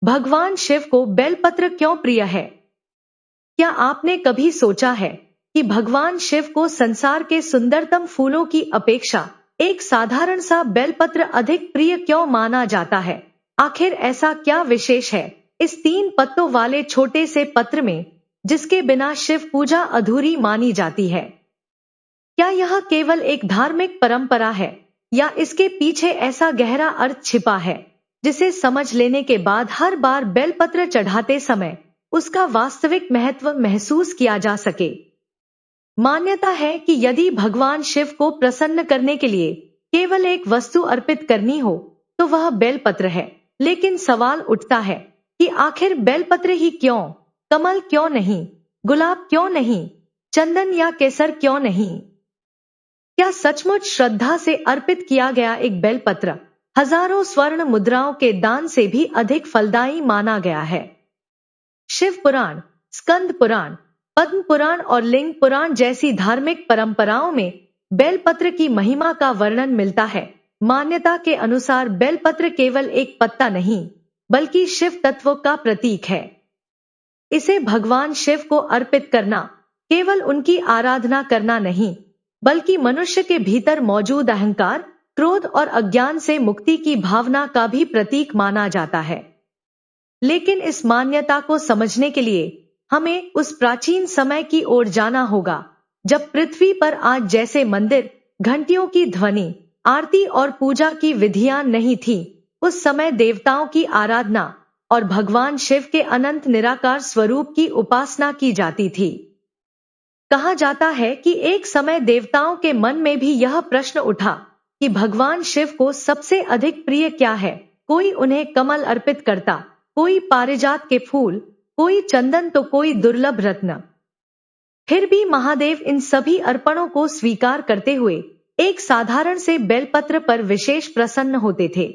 भगवान शिव को बेलपत्र क्यों प्रिय है? क्या आपने कभी सोचा है कि भगवान शिव को संसार के सुंदरतम फूलों की अपेक्षा एक साधारण सा बेलपत्र अधिक प्रिय क्यों माना जाता है? आखिर ऐसा क्या विशेष है इस 3 पत्तों वाले छोटे से पत्र में, जिसके बिना शिव पूजा अधूरी मानी जाती है? क्या यह केवल एक धार्मिक परंपरा है, या इसके पीछे ऐसा गहरा अर्थ छिपा है जिसे समझ लेने के बाद हर बार बेलपत्र चढ़ाते समय उसका वास्तविक महत्व महसूस किया जा सके? मान्यता है कि यदि भगवान शिव को प्रसन्न करने के लिए केवल एक वस्तु अर्पित करनी हो तो वह बेलपत्र है। लेकिन सवाल उठता है कि आखिर बेलपत्र ही क्यों? कमल क्यों नहीं? गुलाब क्यों नहीं? चंदन या केसर क्यों नहीं? क्या सचमुच श्रद्धा से अर्पित किया गया एक बेलपत्र हजारों स्वर्ण मुद्राओं के दान से भी अधिक फलदायी माना गया है? शिव पुराण, स्कंद पुराण, पद्म पुराण और लिंग पुराण जैसी धार्मिक परंपराओं में बेलपत्र की महिमा का वर्णन मिलता है। मान्यता के अनुसार बेलपत्र केवल एक पत्ता नहीं, बल्कि शिव तत्व का प्रतीक है। इसे भगवान शिव को अर्पित करना केवल उनकी आराधना करना नहीं, बल्कि मनुष्य के भीतर मौजूद अहंकार, क्रोध और अज्ञान से मुक्ति की भावना का भी प्रतीक माना जाता है। लेकिन इस मान्यता को समझने के लिए हमें उस प्राचीन समय की ओर जाना होगा जब पृथ्वी पर आज जैसे मंदिर, घंटियों की ध्वनि, आरती और पूजा की विधियां नहीं थी। उस समय देवताओं की आराधना और भगवान शिव के अनंत निराकार स्वरूप की उपासना की जाती थी। कहा जाता है कि एक समय देवताओं के मन में भी यह प्रश्न उठा कि भगवान शिव को सबसे अधिक प्रिय क्या है। कोई उन्हें कमल अर्पित करता, कोई पारिजात के फूल, कोई चंदन तो कोई दुर्लभ रत्न। फिर भी महादेव इन सभी अर्पणों को स्वीकार करते हुए एक साधारण से बेलपत्र पर विशेष प्रसन्न होते थे।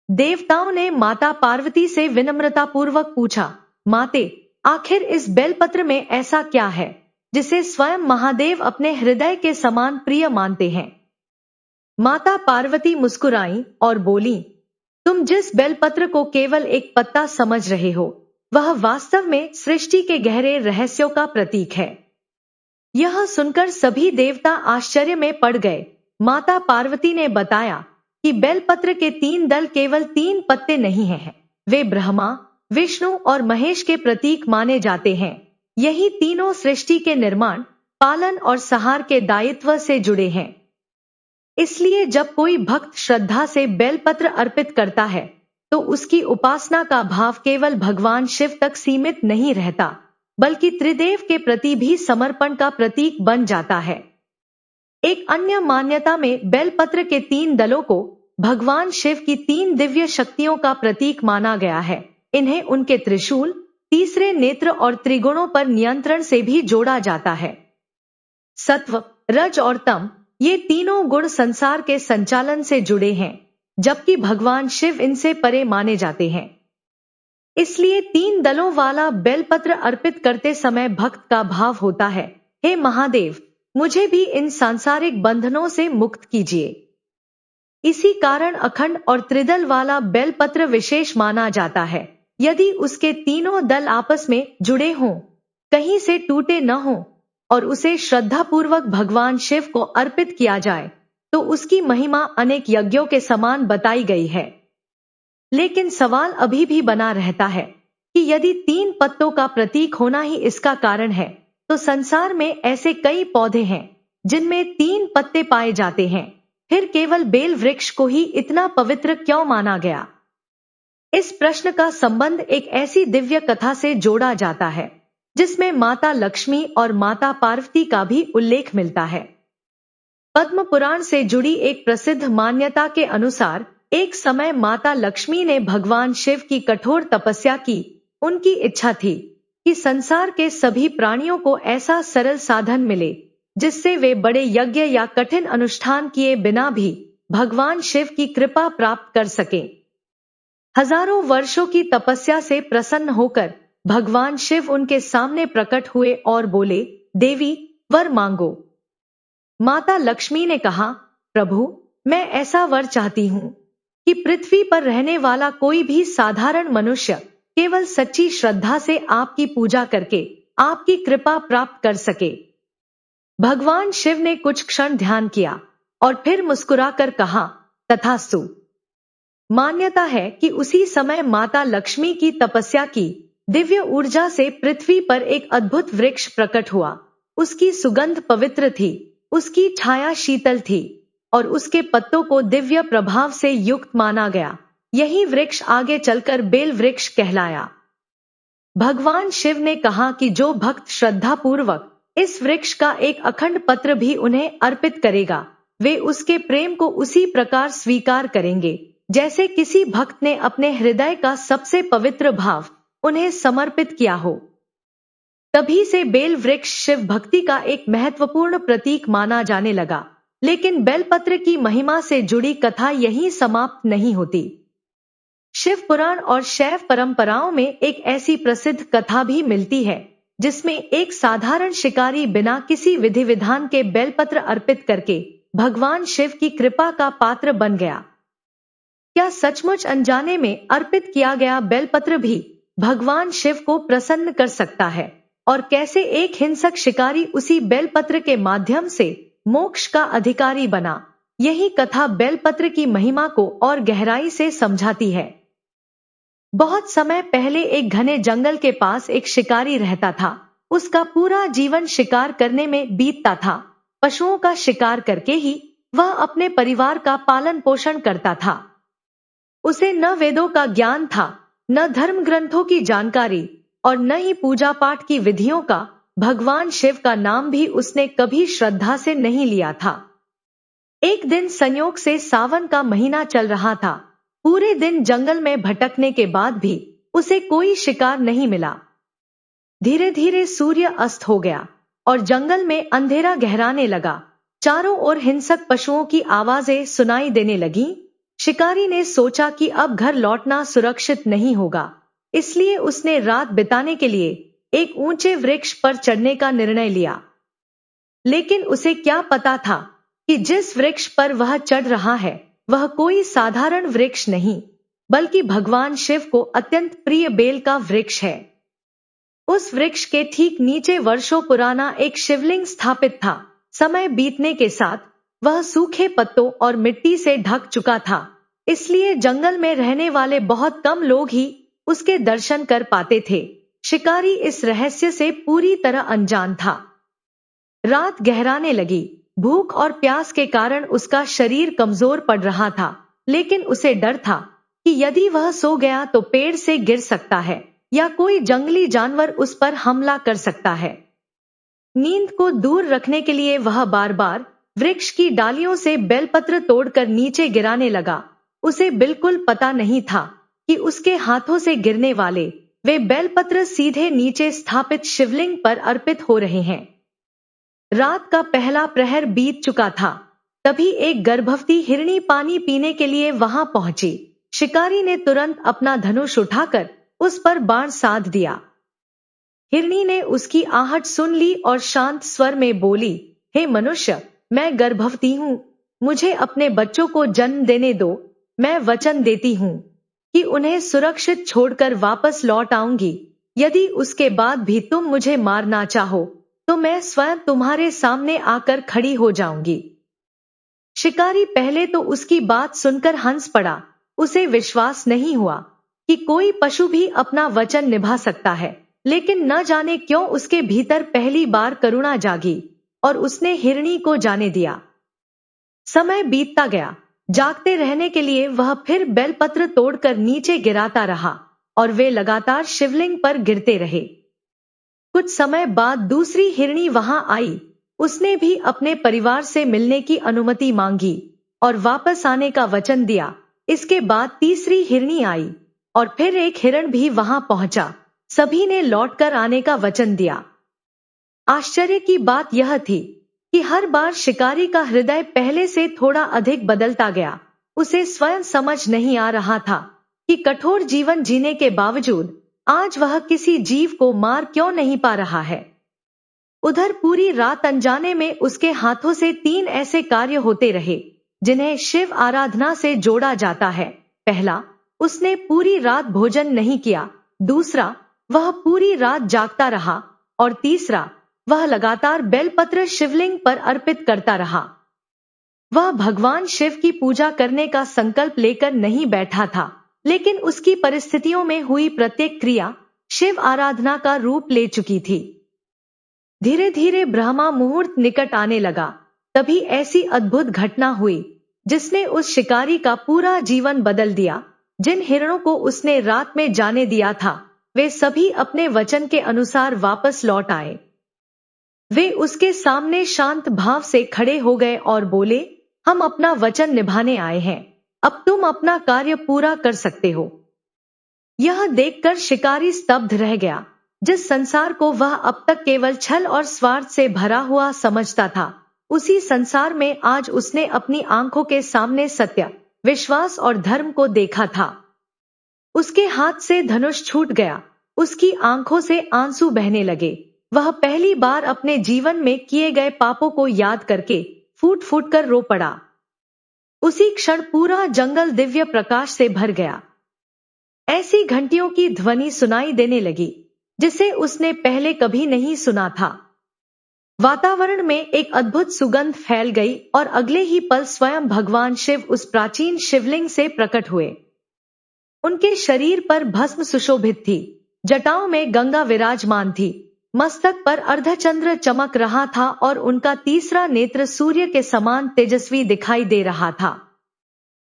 देवताओं ने माता पार्वती से विनम्रतापूर्वक पूछा, माते, आखिर इस बेलपत्र में ऐसा क्या है जिसे स्वयं महादेव अपने हृदय के समान प्रिय मानते हैं? माता पार्वती मुस्कुराई और बोली, तुम जिस बेलपत्र को केवल एक पत्ता समझ रहे हो, वह वास्तव में सृष्टि के गहरे रहस्यों का प्रतीक है। यह सुनकर सभी देवता आश्चर्य में पड़ गए। माता पार्वती ने बताया कि बेलपत्र के 3 दल केवल 3 पत्ते नहीं हैं, वे ब्रह्मा, विष्णु और महेश के प्रतीक माने जाते हैं। यही तीनों सृष्टि के निर्माण, पालन और संहार के दायित्व से जुड़े हैं। इसलिए जब कोई भक्त श्रद्धा से बेलपत्र अर्पित करता है तो उसकी उपासना का भाव केवल भगवान शिव तक सीमित नहीं रहता, बल्कि त्रिदेव के प्रति भी समर्पण का प्रतीक बन जाता है। एक अन्य मान्यता में बेलपत्र के 3 दलों को भगवान शिव की 3 दिव्य शक्तियों का प्रतीक माना गया है। इन्हें उनके त्रिशूल, तीसरे नेत्र और त्रिगुणों पर नियंत्रण से भी जोड़ा जाता है। सत्व, रज और तम, ये तीनों गुण संसार के संचालन से जुड़े हैं, जबकि भगवान शिव इनसे परे माने जाते हैं। इसलिए 3 दलों वाला बेलपत्र अर्पित करते समय भक्त का भाव होता है, हे महादेव, मुझे भी इन सांसारिक बंधनों से मुक्त कीजिए। इसी कारण अखंड और त्रिदल वाला बेलपत्र विशेष माना जाता है। यदि उसके तीनों दल आपस में जुड़े हों, कहीं से टूटे न हों और उसे श्रद्धापूर्वक भगवान शिव को अर्पित किया जाए तो उसकी महिमा अनेक यज्ञों के समान बताई गई है। लेकिन सवाल अभी भी बना रहता है कि यदि 3 पत्तों का प्रतीक होना ही इसका कारण है, तो संसार में ऐसे कई पौधे हैं जिनमें 3 पत्ते पाए जाते हैं, फिर केवल बेल वृक्ष को ही इतना पवित्र क्यों माना गया? इस प्रश्न का संबंध एक ऐसी दिव्य कथा से जोड़ा जाता है जिसमें माता लक्ष्मी और माता पार्वती का भी उल्लेख मिलता है। पद्म पुराण से जुड़ी एक प्रसिद्ध मान्यता के अनुसार एक समय माता लक्ष्मी ने भगवान शिव की कठोर तपस्या की। उनकी इच्छा थी कि संसार के सभी प्राणियों को ऐसा सरल साधन मिले जिससे वे बड़े यज्ञ या कठिन अनुष्ठान किए बिना भी भगवान शिव की कृपा प्राप्त कर सकें। हजारों वर्षों की तपस्या से प्रसन्न होकर भगवान शिव उनके सामने प्रकट हुए और बोले, देवी, वर मांगो। माता लक्ष्मी ने कहा, प्रभु, मैं ऐसा वर चाहती हूँ कि पृथ्वी पर रहने वाला कोई भी साधारण मनुष्य केवल सच्ची श्रद्धा से आपकी पूजा करके आपकी कृपा प्राप्त कर सके। भगवान शिव ने कुछ क्षण ध्यान किया और फिर मुस्कुराकर कहा, तथास्तु। मान्यता है कि उसी समय माता लक्ष्मी की तपस्या की दिव्य ऊर्जा से पृथ्वी पर एक अद्भुत वृक्ष प्रकट हुआ। उसकी सुगंध पवित्र थी, उसकी छाया शीतल थी और उसके पत्तों को दिव्य प्रभाव से युक्त माना गया। यही वृक्ष आगे चलकर बेल वृक्ष कहलाया। भगवान शिव ने कहा कि जो भक्त श्रद्धा पूर्वक इस वृक्ष का एक अखंड पत्र भी उन्हें अर्पित करेगा, वे उसके प्रेम को उसी प्रकार स्वीकार करेंगे जैसे किसी भक्त ने अपने हृदय का सबसे पवित्र भाव उन्हें समर्पित किया हो। तभी से बेल वृक्ष शिव भक्ति का एक महत्वपूर्ण प्रतीक माना जाने लगा। लेकिन बेलपत्र की महिमा से जुड़ी कथा यहीं समाप्त नहीं होती। शिव पुराण और शैव परंपराओं में एक ऐसी प्रसिद्ध कथा भी मिलती है जिसमें एक साधारण शिकारी बिना किसी विधि विधान के बेलपत्र अर्पित करके भगवान शिव की कृपा का पात्र बन गया। क्या सचमुच अनजाने में अर्पित किया गया बेलपत्र भी भगवान शिव को प्रसन्न कर सकता है? और कैसे एक हिंसक शिकारी उसी बेलपत्र के माध्यम से मोक्ष का अधिकारी बना? यही कथा बेलपत्र की महिमा को और गहराई से समझाती है। बहुत समय पहले एक घने जंगल के पास एक शिकारी रहता था। उसका पूरा जीवन शिकार करने में बीतता था। पशुओं का शिकार करके ही वह अपने परिवार का पालन पोषण करता था। उसे न वेदों का ज्ञान था, न धर्म ग्रंथों की जानकारी और न ही पूजा पाठ की विधियों का। भगवान शिव का नाम भी उसने कभी श्रद्धा से नहीं लिया था। एक दिन संयोग से सावन का महीना चल रहा था। पूरे दिन जंगल में भटकने के बाद भी उसे कोई शिकार नहीं मिला। धीरे धीरे सूर्य अस्त हो गया और जंगल में अंधेरा गहराने लगा। चारों ओर हिंसक पशुओं की आवाजें सुनाई देने लगीं। शिकारी ने सोचा कि अब घर लौटना सुरक्षित नहीं होगा, इसलिए उसने रात बिताने के लिए एक ऊंचे वृक्ष पर चढ़ने का निर्णय लिया। लेकिन उसे क्या पता था कि जिस वृक्ष पर वह चढ़ रहा है वह कोई साधारण वृक्ष नहीं, बल्कि भगवान शिव को अत्यंत प्रिय बेल का वृक्ष है। उस वृक्ष के ठीक नीचे वर्षों पुराना एक शिवलिंग स्थापित था। समय बीतने के साथ वह सूखे पत्तों और मिट्टी से ढक चुका था, इसलिए जंगल में रहने वाले बहुत कम लोग ही उसके दर्शन कर पाते थे। शिकारी इस रहस्य से पूरी तरह अनजान था। रात गहराने लगी। भूख और प्यास के कारण उसका शरीर कमजोर पड़ रहा था, लेकिन उसे डर था कि यदि वह सो गया तो पेड़ से गिर सकता है या कोई जंगली जानवर उस पर हमला कर सकता है। नींद को दूर रखने के लिए वह बार बार वृक्ष की डालियों से बेलपत्र तोड़कर नीचे गिराने लगा। उसे बिल्कुल पता नहीं था कि उसके हाथों से गिरने वाले वे बेलपत्र सीधे नीचे स्थापित शिवलिंग पर अर्पित हो रहे हैं। रात का पहला प्रहर बीत चुका था। तभी एक गर्भवती हिरनी पानी पीने के लिए वहां पहुंची। शिकारी ने तुरंत अपना धनुष उठाकर उस पर बाण साध दिया। हिरनी ने उसकी आहट सुन ली और शांत स्वर में बोली, हे मनुष्य, मैं गर्भवती हूँ, मुझे अपने बच्चों को जन्म देने दो। मैं वचन देती हूँ कि उन्हें सुरक्षित छोड़कर वापस लौट आऊंगी। यदि उसके बाद भी तुम मुझे मारना चाहो तो मैं स्वयं तुम्हारे सामने आकर खड़ी हो जाऊंगी। शिकारी पहले तो उसकी बात सुनकर हंस पड़ा। उसे विश्वास नहीं हुआ कि कोई पशु भी अपना वचन निभा सकता है, लेकिन न जाने क्यों उसके भीतर पहली बार करुणा जागी और उसने हिरनी को जाने दिया। समय बीतता गया। जागते रहने के लिए वह फिर बेलपत्र तोड़कर नीचे गिराता रहा और वे लगातार शिवलिंग पर गिरते रहे। कुछ समय बाद दूसरी हिरनी वहां आई। उसने भी अपने परिवार से मिलने की अनुमति मांगी और वापस आने का वचन दिया। इसके बाद तीसरी हिरनी आई और फिर एक हिरण भी वहां पहुंचा। सभी ने लौटकर आने का वचन दिया। आश्चर्य की बात यह थी कि हर बार शिकारी का हृदय पहले से थोड़ा अधिक बदलता गया। उसे स्वयं समझ नहीं आ रहा था कि कठोर जीवन जीने के बावजूद आज वह किसी जीव को मार क्यों नहीं पा रहा है। उधर पूरी रात अनजाने में उसके हाथों से 3 ऐसे कार्य होते रहे जिन्हें शिव आराधना से जोड़ा जाता है। पहला, उसने पूरी रात भोजन नहीं किया। दूसरा, वह पूरी रात जागता रहा। और तीसरा, वह लगातार बेलपत्र शिवलिंग पर अर्पित करता रहा। वह भगवान शिव की पूजा करने का संकल्प लेकर नहीं बैठा था, लेकिन उसकी परिस्थितियों में हुई प्रत्येक क्रिया शिव आराधना का रूप ले चुकी थी। धीरे धीरे ब्रह्मा मुहूर्त निकट आने लगा। तभी ऐसी अद्भुत घटना हुई जिसने उस शिकारी का पूरा जीवन बदल दिया। जिन हिरणों को उसने रात में जाने दिया था, वे सभी अपने वचन के अनुसार वापस लौट आए। वे उसके सामने शांत भाव से खड़े हो गए और बोले, हम अपना वचन निभाने आए हैं, अब तुम अपना कार्य पूरा कर सकते हो। यह देखकर शिकारी स्तब्ध रह गया। जिस संसार को वह अब तक केवल छल और स्वार्थ से भरा हुआ समझता था, उसी संसार में आज उसने अपनी आंखों के सामने सत्य, विश्वास और धर्म को देखा था। उसके हाथ से धनुष छूट गया, उसकी आंखों से आंसू बहने लगे। वह पहली बार अपने जीवन में किए गए पापों को याद करके फूट फूट कर रो पड़ा। उसी क्षण पूरा जंगल दिव्य प्रकाश से भर गया। ऐसी घंटियों की ध्वनि सुनाई देने लगी जिसे उसने पहले कभी नहीं सुना था। वातावरण में एक अद्भुत सुगंध फैल गई और अगले ही पल स्वयं भगवान शिव उस प्राचीन शिवलिंग से प्रकट हुए। उनके शरीर पर भस्म सुशोभित थी, जटाओं में गंगा विराजमान थी, मस्तक पर अर्धचंद्र चमक रहा था और उनका तीसरा नेत्र सूर्य के समान तेजस्वी दिखाई दे रहा था।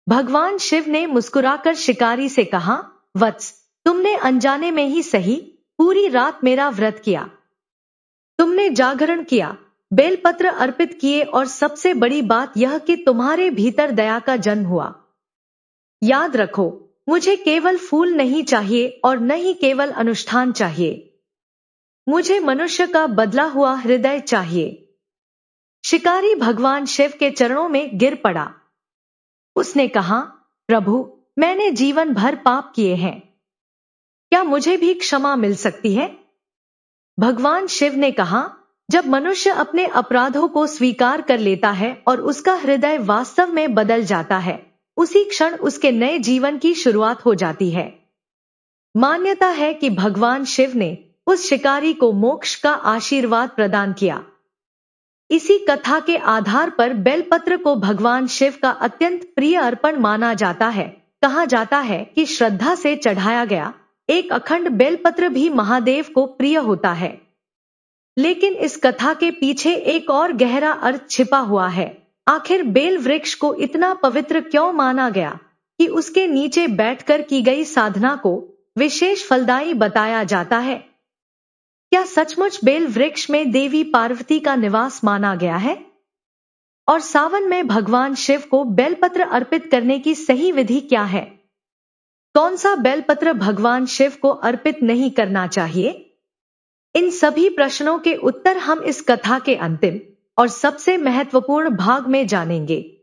भगवान शिव ने मुस्कुराकर शिकारी से कहा, वत्स, तुमने अनजाने में ही सही पूरी रात मेरा व्रत किया। तुमने जागरण किया, बेलपत्र अर्पित किए और सबसे बड़ी बात यह कि तुम्हारे भीतर दया का जन्म हुआ। याद रखो, मुझे केवल फूल नहीं चाहिए और न ही केवल अनुष्ठान चाहिए। मुझे मनुष्य का बदला हुआ हृदय चाहिए। शिकारी भगवान शिव के चरणों में गिर पड़ा। उसने कहा, प्रभु, मैंने जीवन भर पाप किए हैं, क्या मुझे भी क्षमा मिल सकती है? भगवान शिव ने कहा, जब मनुष्य अपने अपराधों को स्वीकार कर लेता है और उसका हृदय वास्तव में बदल जाता है, उसी क्षण उसके नए जीवन की शुरुआत हो जाती है। मान्यता है कि भगवान शिव ने उस शिकारी को मोक्ष का आशीर्वाद प्रदान किया। इसी कथा के आधार पर बेलपत्र को भगवान शिव का अत्यंत प्रिय अर्पण माना जाता है। कहा जाता है कि श्रद्धा से चढ़ाया गया एक अखंड बेलपत्र भी महादेव को प्रिय होता है। लेकिन इस कथा के पीछे एक और गहरा अर्थ छिपा हुआ है। आखिर बेल वृक्ष को इतना पवित्र क्यों माना गया कि उसके नीचे बैठकर की गई साधना को विशेष फलदायी बताया जाता है? क्या सचमुच बेल वृक्ष में देवी पार्वती का निवास माना गया है? और सावन में भगवान शिव को बेलपत्र अर्पित करने की सही विधि क्या है? कौन सा बेलपत्र भगवान शिव को अर्पित नहीं करना चाहिए? इन सभी प्रश्नों के उत्तर हम इस कथा के अंतिम और सबसे महत्वपूर्ण भाग में जानेंगे।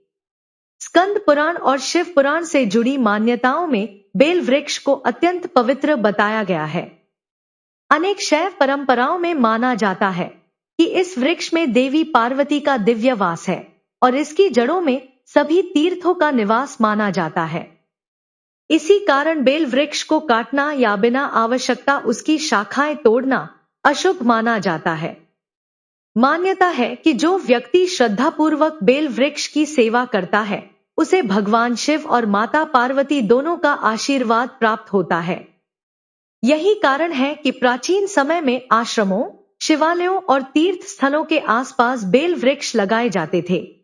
स्कंद पुराण और शिव पुराण से जुड़ी मान्यताओं में बेल वृक्ष को अत्यंत पवित्र बताया गया है। अनेक शैव परंपराओं में माना जाता है कि इस वृक्ष में देवी पार्वती का दिव्य वास है और इसकी जड़ों में सभी तीर्थों का निवास माना जाता है। इसी कारण बेल वृक्ष को काटना या बिना आवश्यकता उसकी शाखाएं तोड़ना अशुभ माना जाता है। मान्यता है कि जो व्यक्ति श्रद्धापूर्वक बेल वृक्ष की सेवा करता है, उसे भगवान शिव और माता पार्वती दोनों का आशीर्वाद प्राप्त होता है। यही कारण है कि प्राचीन समय में आश्रमों, शिवालयों और तीर्थ स्थलों के आसपास बेल वृक्ष लगाए जाते थे।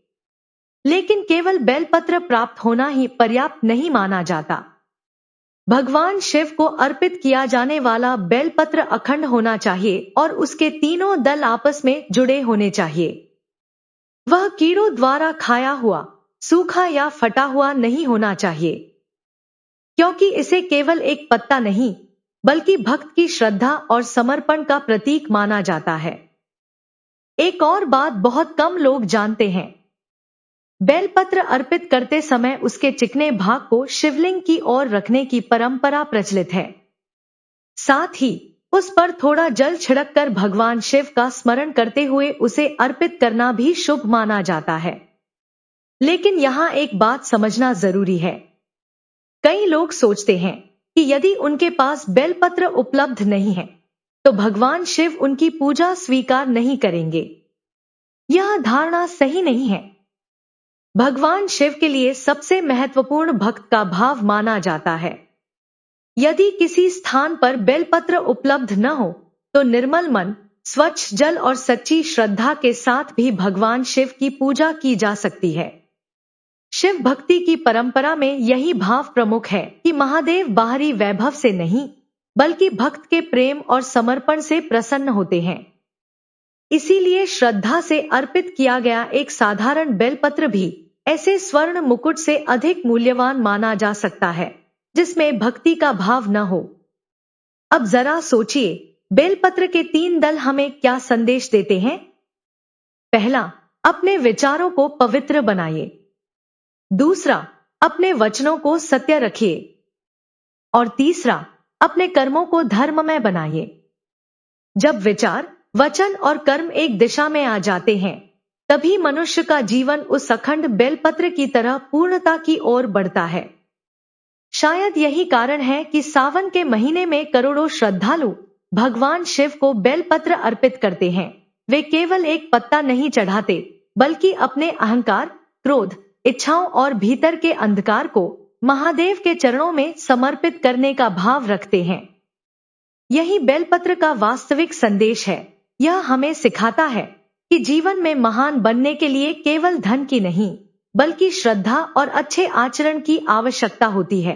लेकिन केवल बेलपत्र प्राप्त होना ही पर्याप्त नहीं माना जाता। भगवान शिव को अर्पित किया जाने वाला बेलपत्र अखंड होना चाहिए और उसके तीनों दल आपस में जुड़े होने चाहिए। वह कीड़ों द्वारा खाया हुआ, सूखा या फटा हुआ नहीं होना चाहिए, क्योंकि इसे केवल एक पत्ता नहीं बल्कि भक्त की श्रद्धा और समर्पण का प्रतीक माना जाता है। एक और बात बहुत कम लोग जानते हैं, बेलपत्र अर्पित करते समय उसके चिकने भाग को शिवलिंग की ओर रखने की परंपरा प्रचलित है। साथ ही उस पर थोड़ा जल छिड़ककर भगवान शिव का स्मरण करते हुए उसे अर्पित करना भी शुभ माना जाता है। लेकिन यहाँ एक बात समझना जरूरी है। कई लोग सोचते हैं कि यदि उनके पास बेलपत्र उपलब्ध नहीं है तो भगवान शिव उनकी पूजा स्वीकार नहीं करेंगे। यह धारणा सही नहीं है। भगवान शिव के लिए सबसे महत्वपूर्ण भक्त का भाव माना जाता है। यदि किसी स्थान पर बेलपत्र उपलब्ध न हो तो निर्मल मन, स्वच्छ जल और सच्ची श्रद्धा के साथ भी भगवान शिव की पूजा की जा सकती है। शिव भक्ति की परंपरा में यही भाव प्रमुख है कि महादेव बाहरी वैभव से नहीं बल्कि भक्त के प्रेम और समर्पण से प्रसन्न होते हैं। इसीलिए श्रद्धा से अर्पित किया गया एक साधारण बेलपत्र भी ऐसे स्वर्ण मुकुट से अधिक मूल्यवान माना जा सकता है जिसमें भक्ति का भाव न हो। अब जरा सोचिए, बेलपत्र के 3 दल हमें क्या संदेश देते हैं। पहला, अपने विचारों को पवित्र बनाइए। दूसरा, अपने वचनों को सत्य रखिए। और तीसरा, अपने कर्मों को धर्ममय बनाइए। जब विचार, वचन और कर्म एक दिशा में आ जाते हैं तभी मनुष्य का जीवन उस अखंड बेलपत्र की तरह पूर्णता की ओर बढ़ता है। शायद यही कारण है कि सावन के महीने में करोड़ों श्रद्धालु भगवान शिव को बेलपत्र अर्पित करते हैं। वे केवल एक पत्ता नहीं चढ़ाते बल्कि अपने अहंकार, क्रोध, इच्छाओं और भीतर के अंधकार को महादेव के चरणों में समर्पित करने का भाव रखते हैं। यही बेलपत्र का वास्तविक संदेश है। यह हमें सिखाता है कि जीवन में महान बनने के लिए केवल धन की नहीं बल्कि श्रद्धा और अच्छे आचरण की आवश्यकता होती है।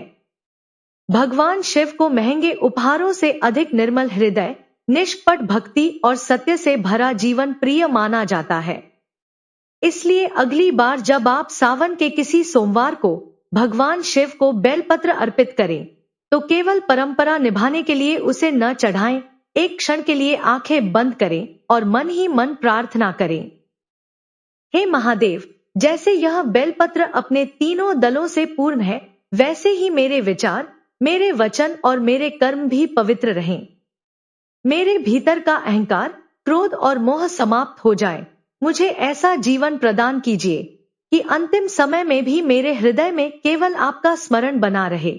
भगवान शिव को महंगे उपहारों से अधिक निर्मल हृदय, निष्कपट भक्ति और सत्य से भरा जीवन प्रिय माना जाता है। इसलिए अगली बार जब आप सावन के किसी सोमवार को भगवान शिव को बेलपत्र अर्पित करें तो केवल परंपरा निभाने के लिए उसे न चढ़ाएं, एक क्षण के लिए आंखें बंद करें और मन ही मन प्रार्थना करें। हे महादेव, जैसे यह बेलपत्र अपने तीनों दलों से पूर्ण है वैसे ही मेरे विचार, मेरे वचन और मेरे कर्म भी पवित्र रहें। मेरे भीतर का अहंकार, क्रोध और मोह समाप्त हो जाए। मुझे ऐसा जीवन प्रदान कीजिए कि अंतिम समय में भी मेरे हृदय में केवल आपका स्मरण बना रहे।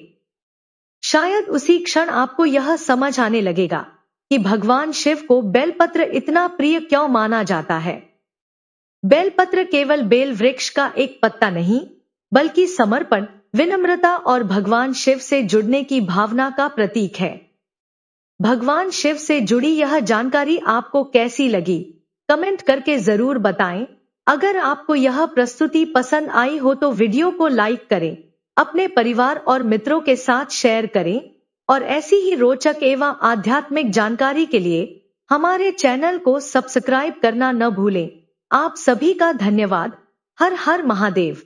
शायद उसी क्षण आपको यह समझ आने लगेगा कि भगवान शिव को बेलपत्र इतना प्रिय क्यों माना जाता है। बेलपत्र केवल बेल वृक्ष का एक पत्ता नहीं बल्कि समर्पण, विनम्रता और भगवान शिव से जुड़ने की भावना का प्रतीक है। भगवान शिव से जुड़ी यह जानकारी आपको कैसी लगी, कमेंट करके जरूर बताएं। अगर आपको यह प्रस्तुति पसंद आई हो तो वीडियो को लाइक करें, अपने परिवार और मित्रों के साथ शेयर करें और ऐसी ही रोचक एवं आध्यात्मिक जानकारी के लिए हमारे चैनल को सब्सक्राइब करना न भूलें। आप सभी का धन्यवाद। हर हर महादेव।